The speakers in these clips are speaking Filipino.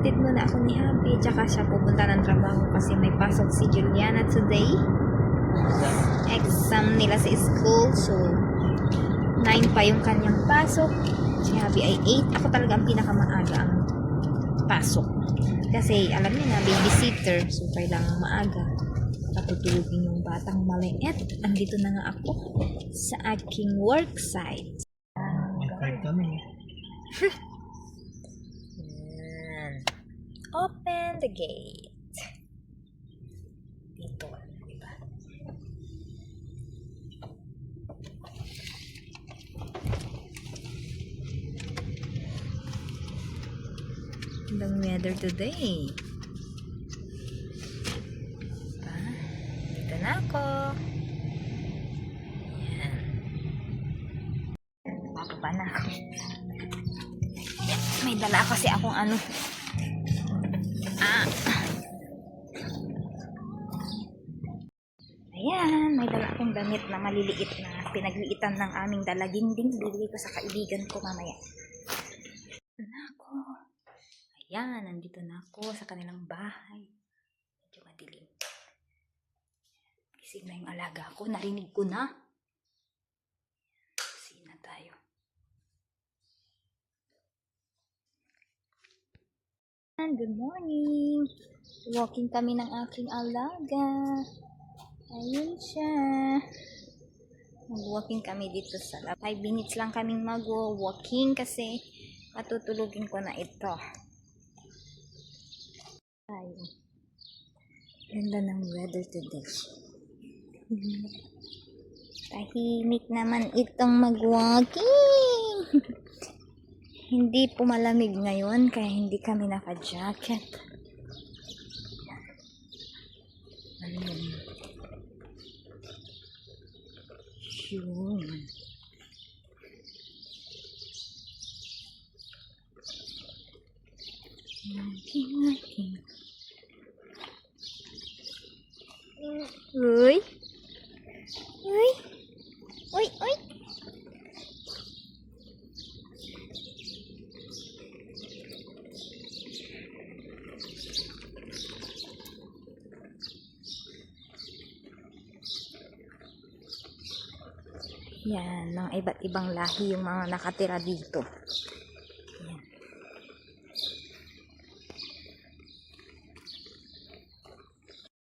Hatid muna ako ni Happy, tsaka siya pupunta ng trabaho kasi may pasok si Juliana today. Exam nila sa school, so 9 pa yung kanyang pasok. Si Happy ay 8. Ako talaga ang pinakamaaga ang pasok. Kasi alam niyo na, babysitter, so kailangan maaga. Patutulogin yung batang maliit. Andito na nga ako sa aking work site. Kahit kami. Open the gate. Dito, diba? The weather today. Diba? Dito na ako. Yan. Bababa na ako. Yan. May dala kasi akong ano. Ayan, may dala akong damit na maliliit na pinagliitan ng aming dalaginding. Bibigay ko sa kaibigan ko mamaya. Nandito na ako. Ayan, nandito na ako sa kanilang bahay. Medyo madilim. Gising na yung alaga ko. Narinig ko na. Gising na tayo. Good morning. Walking kami ng aking alaga. Ayun siya. Mag-walking kami dito sa 5 minutes lang kaming mag-walking kasi matutulugin ko na ito. Ayun. Ganda ng weather today. Tahimik naman itong mag-walking. Hindi po malamig ngayon kaya hindi kami naka-jacket. Ayun. Yun. Walking. Uy. Uy. Uy, uy. Yan, mga iba't ibang lahi yung mga nakatira dito. Yan.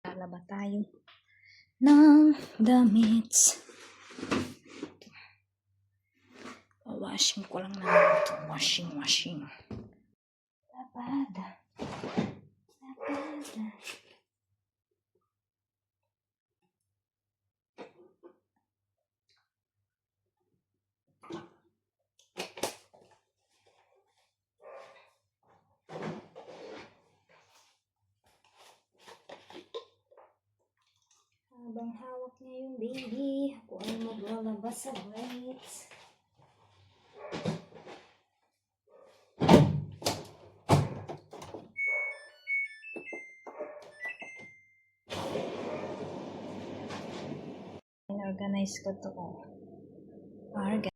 Lalaba tayo ng damit. Washing ko lang naman ito. Washing. Labada. Habang hawak niya yung baby, ako ay maglalabas sa braids. Organize ko to. Organize.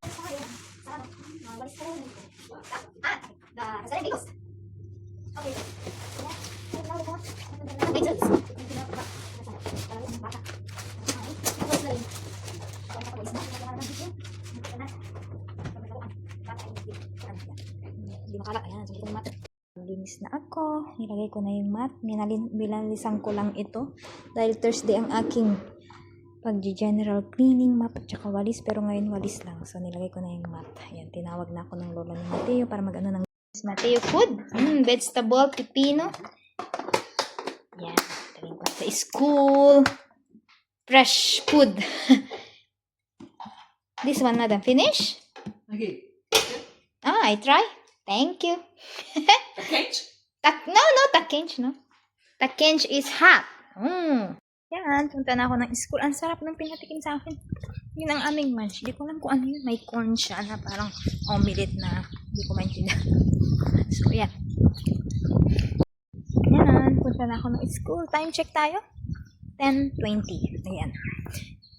Hindi makala. Ayan, so ito mat. Linis na ako. Nilagay ko na yung mat. Binalisan ko lang ito. Dahil Thursday ang aking pag-general cleaning, map at saka walis. Pero ngayon walis lang. So nilagay ko na yung mat. Ayan, tinawag na ako ng lola ni Mateo para mag-ano ng Mateo food. Vegetable, pipino. Ayan, taling ko sa school. Fresh food. This one, madam, finish? Okay. I try. Thank you. Takench? No, takench, no. Takench is hot. Yan, punta na ako ng school. Ang sarap ng pinatikim sa akin. Yun ang aming lunch. Hindi ko alam kung ano yun. May corn siya na parang omelette na hindi ko maintindihan. So, yan. Yan, punta na ako ng school. Time check tayo. 10:20. Ayan.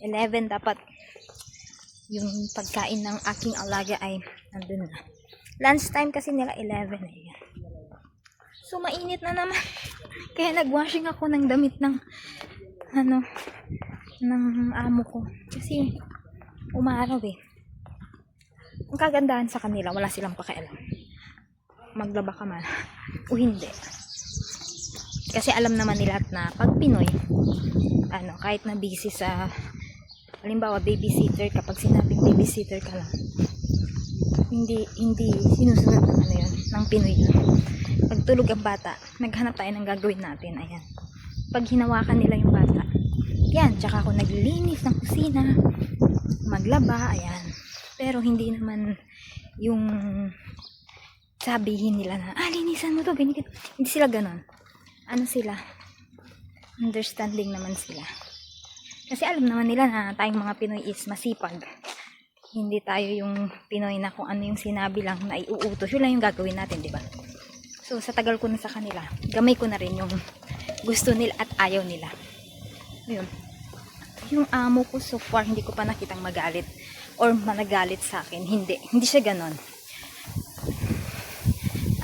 11 dapat yung pagkain ng aking alaga ay nandun na. Lunch time kasi nila 11. Ayan. So, mainit na naman. Kaya nag-washing ako ng damit ng ng amo ko. Kasi, umaraw eh. Ang kagandahan sa kanila, wala silang pakialam. Maglaba ka man. O hindi. Kasi alam naman nila na pag Pinoy, kahit na busy sa, halimbawa, babysitter, kapag sinabing babysitter ka lang, hindi sinusunod ng Pinoy na. Pag tulog ang bata, naghanap tayo ng gagawin natin. Ayan. Pag hinawakan nila yung bata, yan, tsaka ako naglilinis ng kusina, maglaba, ayan. Pero hindi naman yung sabihin nila na, linisan mo to, ganyan. Hindi sila ganon. Ano sila? Understanding naman sila. Kasi alam naman nila na tayong mga Pinoy is masipag. Hindi tayo yung Pinoy na kung ano yung sinabi lang na iuutos. Yun lang yung gagawin natin, di ba? So, sa tagal ko na sa kanila, gamay ko na rin yung gusto nila at ayaw nila. Yun. Yung amo ko so far, hindi ko pa nakitang magalit or managalit sa akin. Hindi siya ganon.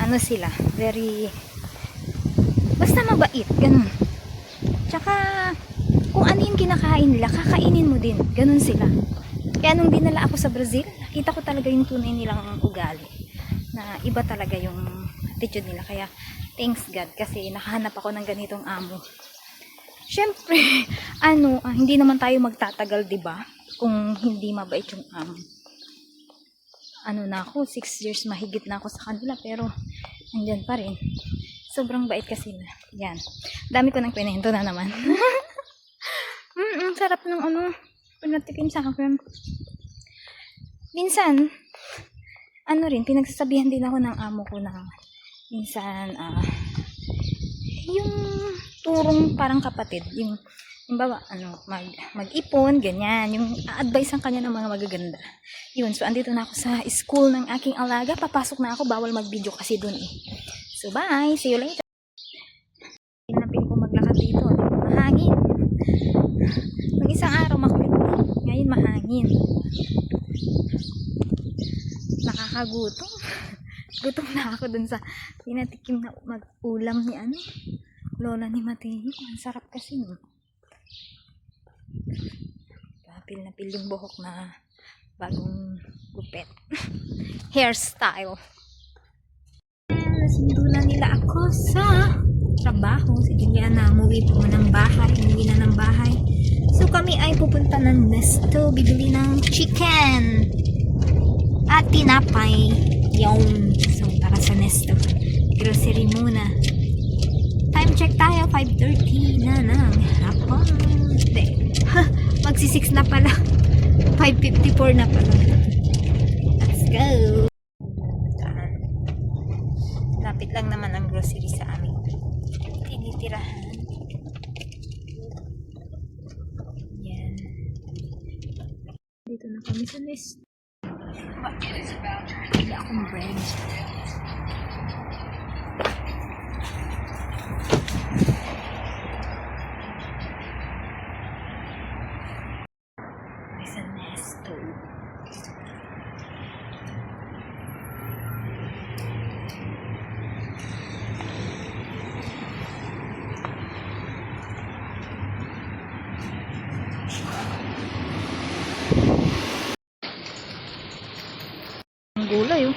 Ano sila? Very, basta mabait. Ganon. Tsaka, kung ano yung kinakain nila, kakainin mo din. Ganon sila. Kaya nung dinala ako sa Brazil, nakita ko talaga yung tunay nilang ugali. Na iba talaga yung attitude nila. Kaya, thanks God. Kasi nakahanap ako ng ganitong amo. Siyempre, hindi naman tayo magtatagal, diba? Kung hindi mabait yung amo. Na ako, 6 years mahigit na ako sa kanila. Pero, andyan pa rin. Sobrang bait kasi na. Yan. Dami ko ng pinento na naman. Ang sarap ng pinatikim sa akin. Minsan, pinagsasabihan din ako ng amo ko na minsan, yung turong parang kapatid, yung bawa, mag-ipon, ganyan, yung advice ang kanya ng mga magaganda. Yun, so andito na ako sa school ng aking alaga, papasok na ako, bawal mag-video kasi dun eh. So bye, see you later. Pinapin ko maglakad dito, mahangin. Nung isang araw makulit, ngayon mahangin. Nakakagutom. Gutom na ako dun sa pinatikim na mag-ulam ni lola ni Mateo. Ang sarap kasi no. Napil na pil yung buhok na bagong gupet. Hairstyle. Nasundo na nila ako sa trabaho. Si Juliana, umuwi po ng bahay. Umuwi na ng bahay. So kami ay pupunta ng Nesto. Bibili ng chicken. At tinapay. Yung. So tara sa Nesto. Grocery muna. Time check tayo. 5:30 na ng hapon. Hindi. Magsi-6 na pala. 5:54 na pala. Let's go. Lapit lang naman ang grocery sa amin. Tinitirahan. Yan. Dito na kami sa list. Wala akong bread. Sa Nesto. Ang gulay oh.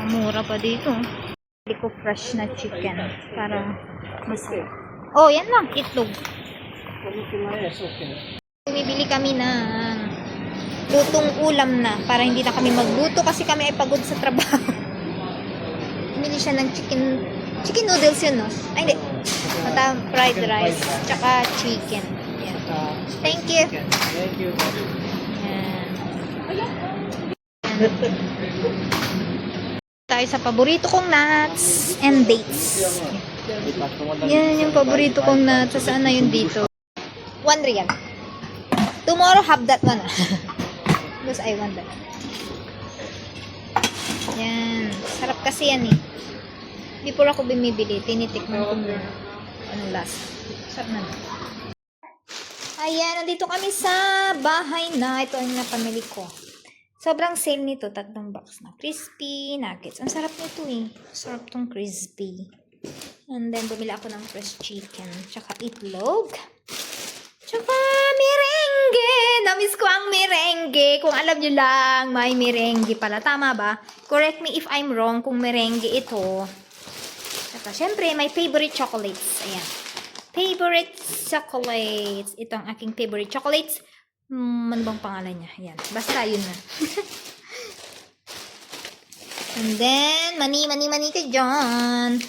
Mura pa dito. Hindi ko fresh na chicken para masarap. Oh, yan lang. Itlog. Bumibili kami ng lutong ulam na para hindi na kami magluto kasi kami ay pagod sa trabaho. Bumili siya ng chicken noodles yun, no? Ay, hindi. Fried rice. Tsaka chicken. Yan. Thank you. Thank you. Yan. Tayo sa paborito kong nuts and dates. Yan yung paborito kong nuts. Saan na yun dito? 1 real. Tomorrow have that one. Because I want that. Yan. Sarap kasi yan eh. Before ako bumibili, tinitikman ko na anong lasa. Sarap na. Ayan, nandito kami sa bahay na. Ito ang napamili ko. Sobrang sale nito. 3 box na crispy nuggets. Ang sarap nito eh. Sarap tong crispy. And then, bumili ako ng fresh chicken. Tsaka itlog. Tsaka merengue. Namiss ko ang merengue. Kung alam nyo lang, may merengue pala. Tama ba? Correct me if I'm wrong kung merengue ito. Tsaka, syempre, my favorite chocolates. Ayan. Favorite chocolates. Ito ang aking favorite chocolates. Ano bang pangalan niya? Ayan. Basta yun na. And then, mani ka dyan.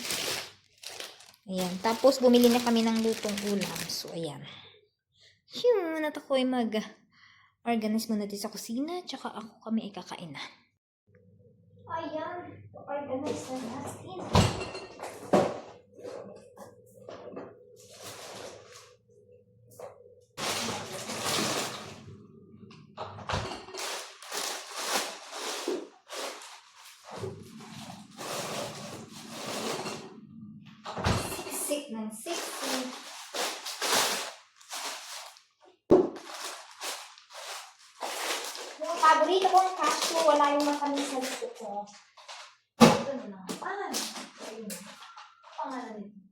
Ayan. Tapos, bumili na kami ng lutong ulam. So, ayan. Yun. At ako ay mag-organize muna dito sa kusina. Tsaka ako kami ay kakain na. Ayan. Organize na natin. Siksik ng siksik. Yung paborito kong cashew, wala yung matamis sa gusto ko. Ito na naman. Ayun. Pangalan nito.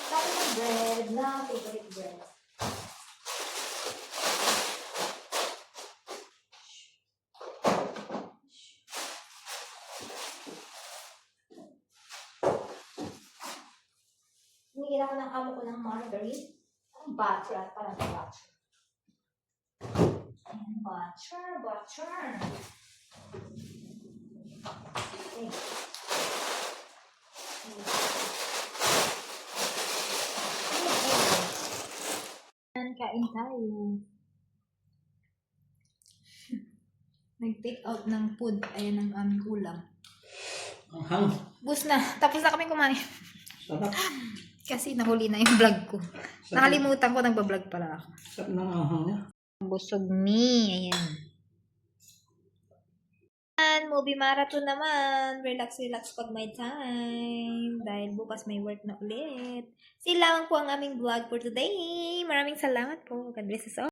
Sabi ng bread na favorite bread. Hinigil ako ng amo ko ng margarine. Ang butter at parang butter. Ayan, butter. Okay. Ayan, kain tayo. Nag-take out ng food. Ayan ang aming ulam. Ang Bus na. Tapos na kami kumain. sarap. Kasi nahuli na yung vlog ko. Nakalimutan ko, nagbablog pala ako. Sarap ng ahang niya. Busog me. Ayan. And movie marathon naman. Relax pag may time. Dahil bukas may work na ulit. Sila lang po ang aming vlog for today. Maraming salamat po. God bless us all.